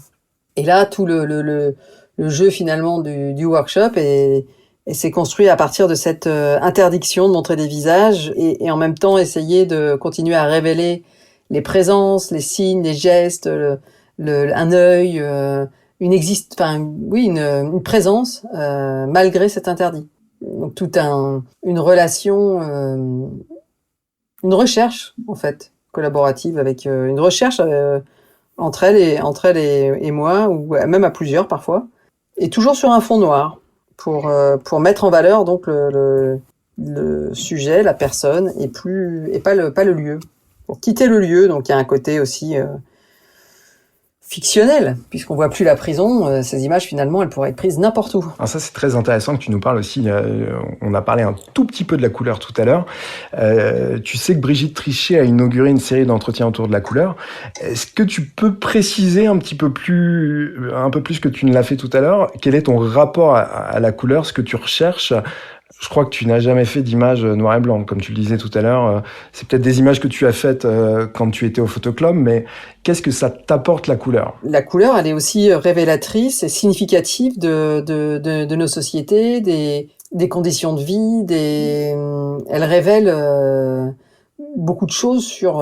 Et là, tout le jeu finalement du workshop et c'est construit à partir de cette interdiction de montrer des visages et en même temps essayer de continuer à révéler les présences, les signes, les gestes, un œil, une présence malgré cet interdit. Donc une relation, une recherche en fait collaborative avec une recherche entre elle et moi ou même à plusieurs parfois et toujours sur un fond noir. Pour mettre en valeur donc le sujet, la personne et pas le lieu. Pour quitter le lieu, donc il y a un côté aussi fictionnel, puisqu'on voit plus la prison, ces images finalement elles pourraient être prises n'importe où. Alors ça c'est très intéressant que tu nous parles aussi, on a parlé un tout petit peu de la couleur tout à l'heure. Tu sais que Brigitte Trichet a inauguré une série d'entretiens autour de la couleur. Est-ce que tu peux préciser un peu plus que tu ne l'as fait tout à l'heure, quel est ton rapport à la couleur, ce que tu recherches? Je crois que tu n'as jamais fait d'images noir et blanc, comme tu le disais tout à l'heure. C'est peut-être des images que tu as faites quand tu étais au photoclub, mais qu'est-ce que ça t'apporte la couleur ? La couleur, elle est aussi révélatrice et significative de nos sociétés, des conditions de vie, elle révèle beaucoup de choses sur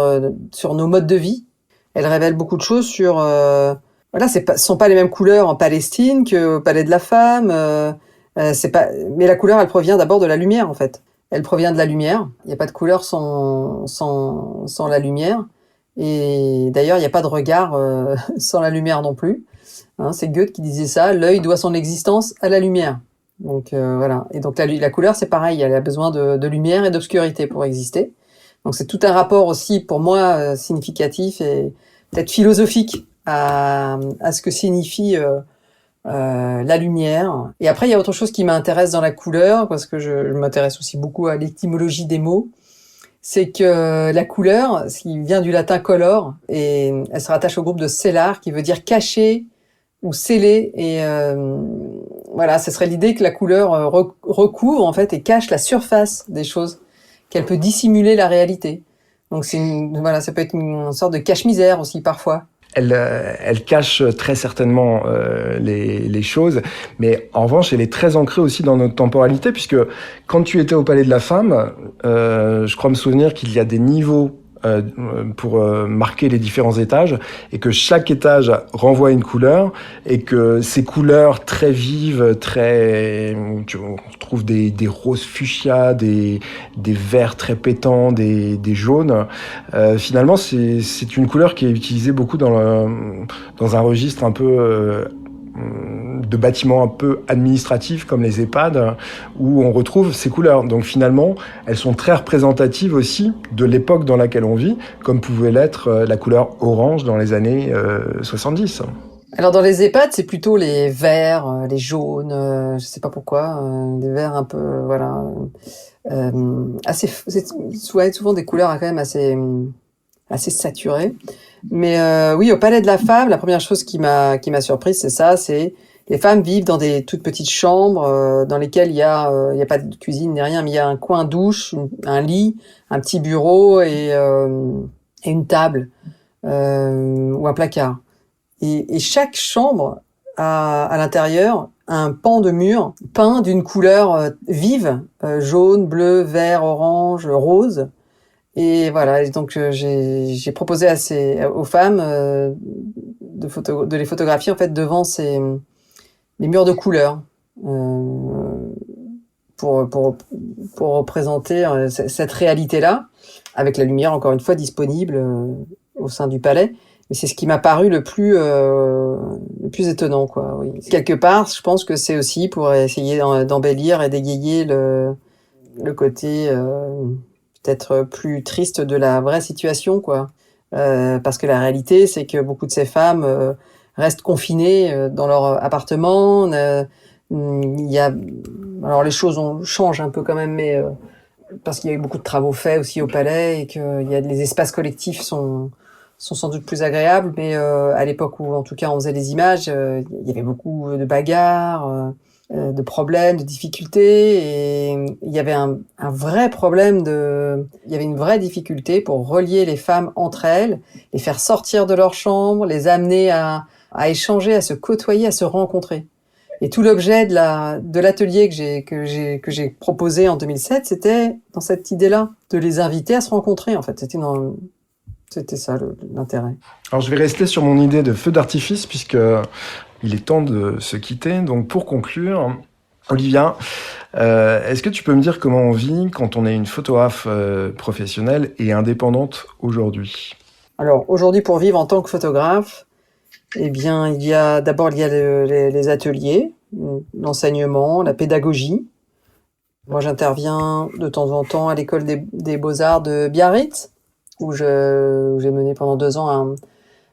nos modes de vie. Elle révèle beaucoup de choses sur ce sont pas les mêmes couleurs en Palestine qu'au Palais de la Femme. Mais la couleur, elle provient d'abord de la lumière, en fait. Elle provient de la lumière. Il n'y a pas de couleur sans la lumière. Et d'ailleurs, il n'y a pas de regard sans la lumière non plus. Hein, c'est Goethe qui disait ça. L'œil doit son existence à la lumière. Donc voilà. Et donc la couleur, c'est pareil. Elle a besoin de lumière et d'obscurité pour exister. Donc c'est tout un rapport aussi, pour moi, significatif et peut-être philosophique à ce que signifie la lumière. Et après, il y a autre chose qui m'intéresse dans la couleur, parce que je m'intéresse aussi beaucoup à l'étymologie des mots. C'est que la couleur, ce qui vient du latin color, et elle se rattache au groupe de cellar, qui veut dire cacher ou sceller. Et voilà, ce serait l'idée que la couleur recouvre en fait et cache la surface des choses, qu'elle peut dissimuler la réalité. Donc ça peut être une sorte de cache-misère aussi parfois. Elle cache très certainement les choses, mais en revanche, elle est très ancrée aussi dans notre temporalité, puisque quand tu étais au Palais de la Femme, je crois me souvenir qu'il y a des niveaux pour marquer les différents étages, et que chaque étage renvoie une couleur, et que ces couleurs très vives, on trouve des roses fuchsia, des verts très pétants, des jaunes. Finalement, c'est une couleur qui est utilisée beaucoup dans un registre un peu de bâtiments un peu administratifs comme les EHPAD, où on retrouve ces couleurs. Donc finalement, elles sont très représentatives aussi de l'époque dans laquelle on vit, comme pouvait l'être la couleur orange dans les années 70. Alors dans les EHPAD, c'est plutôt les verts, les jaunes, je sais pas pourquoi, des verts un peu, voilà, assez, c'est souvent des couleurs quand même assez saturées. Mais oui, au Palais de la Femme, la première chose qui m'a surprise, c'est ça, c'est les femmes vivent dans des toutes petites chambres dans lesquelles il y a pas de cuisine ni rien, mais il y a un coin douche, un lit, un petit bureau et une table ou un placard. Et chaque chambre a à l'intérieur un pan de mur peint d'une couleur vive, jaune, bleu, vert, orange, rose. Et voilà, et donc j'ai proposé aux femmes de les photographier en fait devant les murs de couleurs pour représenter cette réalité-là, avec la lumière encore une fois disponible au sein du palais. Mais c'est ce qui m'a paru le plus étonnant, quoi. Oui. Quelque part, je pense que c'est aussi pour essayer d'embellir et d'égayer le côté peut-être plus triste de la vraie situation, quoi. Parce que la réalité, c'est que beaucoup de ces femmes restent confinées dans leur appartement. Alors les choses changent un peu quand même, mais parce qu'il y a eu beaucoup de travaux faits aussi au palais et que les espaces collectifs sont sans doute plus agréables, mais à l'époque où, en tout cas, on faisait les images, il y avait beaucoup de bagarres, de problèmes, de difficultés, et il y avait un vrai problème il y avait une vraie difficulté pour relier les femmes entre elles, les faire sortir de leur chambre, les amener à échanger, à se côtoyer, à se rencontrer. Et tout l'objet de l'atelier que j'ai proposé en 2007, c'était dans cette idée-là, de les inviter à se rencontrer, en fait. C'était ça l'intérêt. Alors je vais rester sur mon idée de feu d'artifice puisque il est temps de se quitter. Donc pour conclure, Olivia, est-ce que tu peux me dire comment on vit quand on est une photographe professionnelle et indépendante aujourd'hui ? Alors aujourd'hui, pour vivre en tant que photographe, eh bien il y a les ateliers, l'enseignement, la pédagogie. Moi j'interviens de temps en temps à l'école des Beaux-Arts de Biarritz, où j'ai mené pendant 2 ans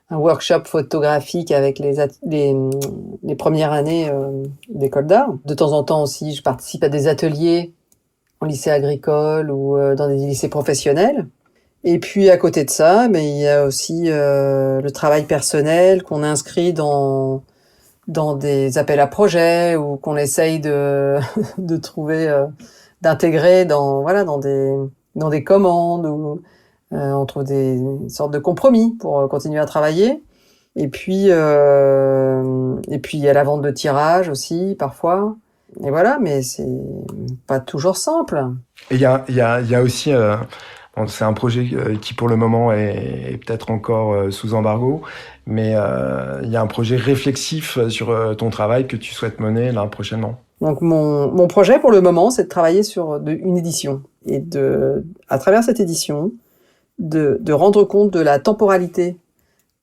un workshop photographique avec les premières années d'école d'art. De temps en temps aussi, je participe à des ateliers en lycée agricole ou dans des lycées professionnels. Et puis à côté de ça, mais il y a aussi le travail personnel qu'on inscrit dans des appels à projets ou qu'on essaye de trouver, d'intégrer dans des commandes où on trouve des sortes de compromis pour continuer à travailler. Et puis il y a la vente de tirages aussi parfois. Et voilà, mais c'est pas toujours simple. Et il y a aussi c'est un projet qui pour le moment est peut-être encore sous embargo, mais il y a un projet réflexif sur ton travail que tu souhaites mener là prochainement. Donc mon projet pour le moment, c'est de travailler sur une édition et à travers cette édition de rendre compte de la temporalité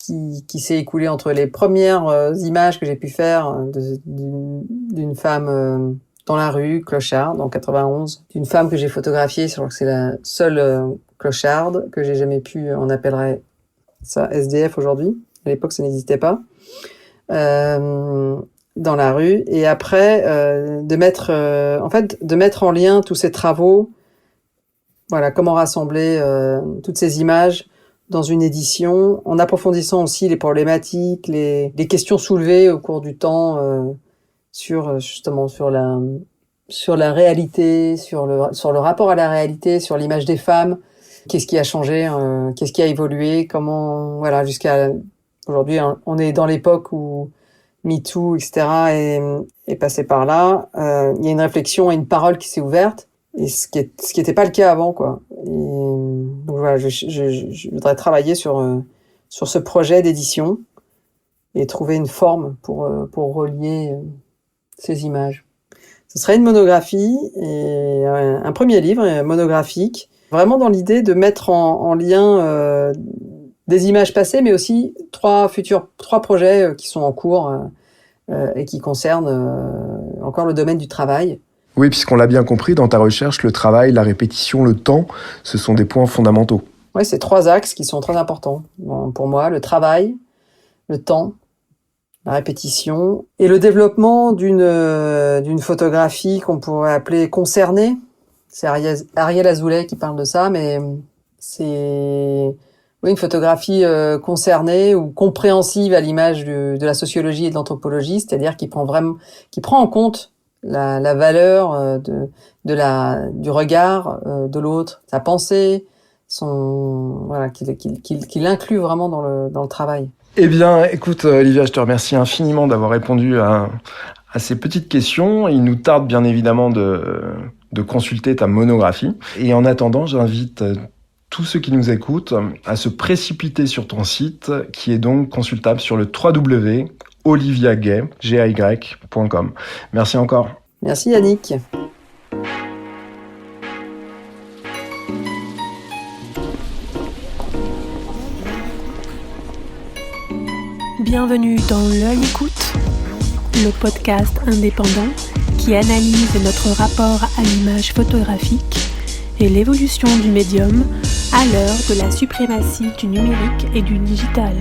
qui s'est écoulée entre les premières images que j'ai pu faire d'une femme dans la rue, clocharde, en 91, d'une femme que j'ai photographiée, je crois que c'est la seule clocharde que j'ai jamais pu, on appellerait ça SDF aujourd'hui, à l'époque ça n'existait pas, dans la rue, et après de mettre en lien tous ces travaux. Voilà, comment rassembler toutes ces images dans une édition, en approfondissant aussi les problématiques, les questions soulevées au cours du temps sur la réalité, sur le rapport à la réalité, sur l'image des femmes. Qu'est-ce qui a changé, qu'est-ce qui a évolué, comment, voilà, jusqu'à aujourd'hui, on est dans l'époque où MeToo, etc. est passé par là. Il y a une réflexion et une parole qui s'est ouverte. Et ce qui était pas le cas avant, quoi. Et donc voilà, je voudrais travailler sur ce projet d'édition et trouver une forme pour relier ces images. Ce serait une monographie et un premier livre monographique, vraiment dans l'idée de mettre en lien des images passées, mais aussi 3 projets qui sont en cours. et qui concerne encore le domaine du travail. Oui, puisqu'on l'a bien compris, dans ta recherche, le travail, la répétition, le temps, ce sont des points fondamentaux. Oui, c'est 3 axes qui sont très importants. Bon, pour moi, le travail, le temps, la répétition et le développement d'une photographie qu'on pourrait appeler concernée. C'est Ariel Azoulay qui parle de ça, mais c'est une photographie concernée ou compréhensive à l'image de la sociologie et de l'anthropologie, c'est-à-dire qui prend en compte la valeur du regard de l'autre, sa pensée, qu'il inclut vraiment dans le travail. Eh bien, écoute, Olivia, je te remercie infiniment d'avoir répondu à ces petites questions. Il nous tarde bien évidemment de consulter ta monographie. Et en attendant, j'invite tous ceux qui nous écoutent à se précipiter sur ton site, qui est donc consultable sur le www.oliviagay.com. Merci encore. Merci Yannick. Bienvenue dans L'Œil Écoute, le podcast indépendant qui analyse notre rapport à l'image photographique et l'évolution du médium à l'heure de la suprématie du numérique et du digital.